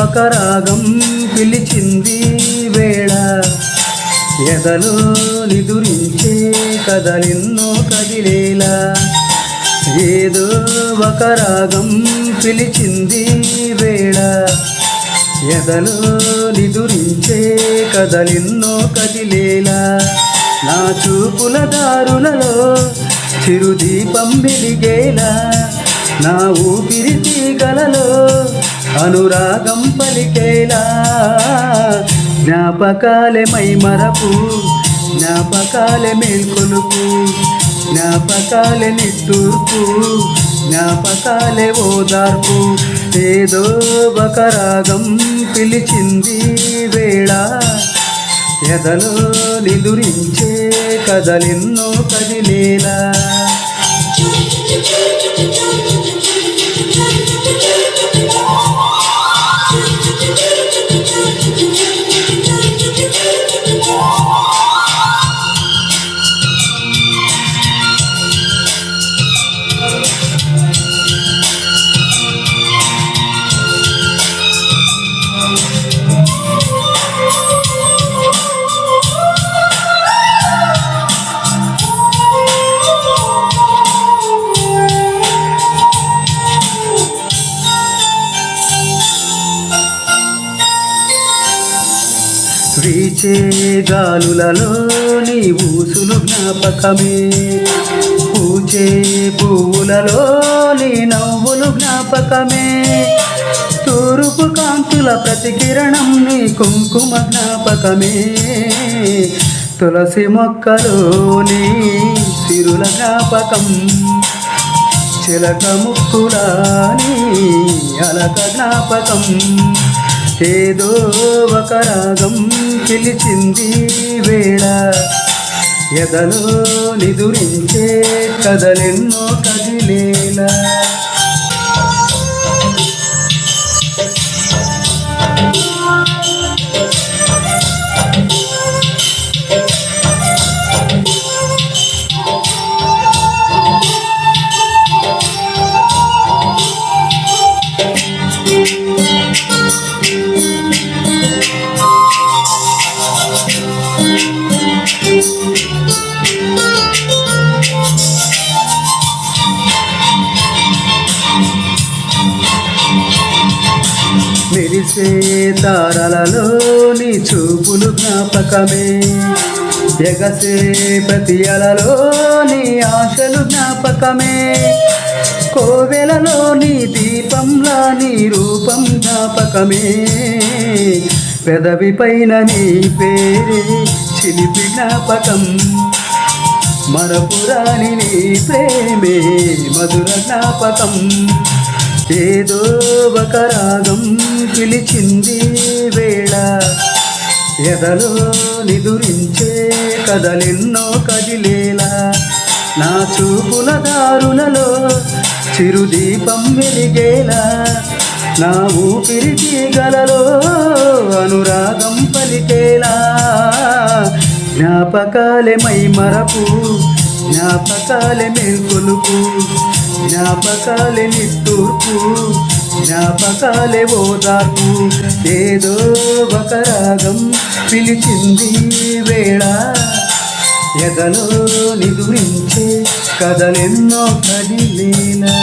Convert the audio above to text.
ఒక రాగం పిలిచింది వేళ, ఎదలో నిదురించే కదలెన్నో కదిలేలా. ఏదో ఒక రాగం పిలిచింది వేళ, ఎదలో నిదురించే కదలెన్నో కదిలేలా. నా చూపుల దారులలో చిరుదీపం వెలిగేలా, నా ఊపిరి తీగలలో అనురాగం పలికేలా. జ్ఞాపకాలే మైమరపు, జ్ఞాపకాలే మేల్కొలుపు, జ్ఞాపకాలే నిట్టూర్పు, జ్ఞాపకాలే ఓదార్పు. ఏదో ఒక రాగం పిలిచింది వేళ, ఎదలో నిదురించే కదలెన్నో కదిలేలా. వీచే గాలులలో నీ ఊసులు జ్ఞాపకమే, పూచే పువ్వులలో నీ నవ్వులు జ్ఞాపకమే. తూర్పు కాంతుల ప్రతికిరణం నీ కుంకుమ జ్ఞాపకమే, తులసి మొక్కలో నీ సిరుల జ్ఞాపకం, చిలక ముక్కులా నీ అలక జ్ఞాపకం. ఏదో ఒక రాగం పిలిచింది వేళ, ఎదలో నిదురించే కదలెన్నో కదిలేలా. మెరిసే తారలలో నీ చూపులు జ్ఞాపకమే, ఎగసే ప్రతి అలలో నీ ఆశలు జ్ఞాపకమే. కోవెలలో నీ దీపంలా నీ రూపం జ్ఞాపకమే, పెదవి పైన నీ పేరే చిలిపి జ్ఞాపకం. మరపురాని నీ ప్రేమే మధుర జ్ఞాపకం. ఏదో ఒక రాగం పిలిచింది వేళ, ఎదలో నిదురించే కదలెన్నో కదిలేలా. నా చూపుల దారులలో చిరుదీపం వెలిగేలా, నా ఊపిరి తీగలలో అనురాగం పలికేలా. జ్ఞాపకాలే మైమరపు, జ్ఞాపకాలే మేల్కొలుపు, జ్ఞాపకాలే నిట్టూర్పు, జ్ఞాపకాలే ఓదార్పు. ఏదో ఒక రాగం పిలిచింది వేళ, ఎదలో నిదురించే కదలెన్నో కదిలేలా.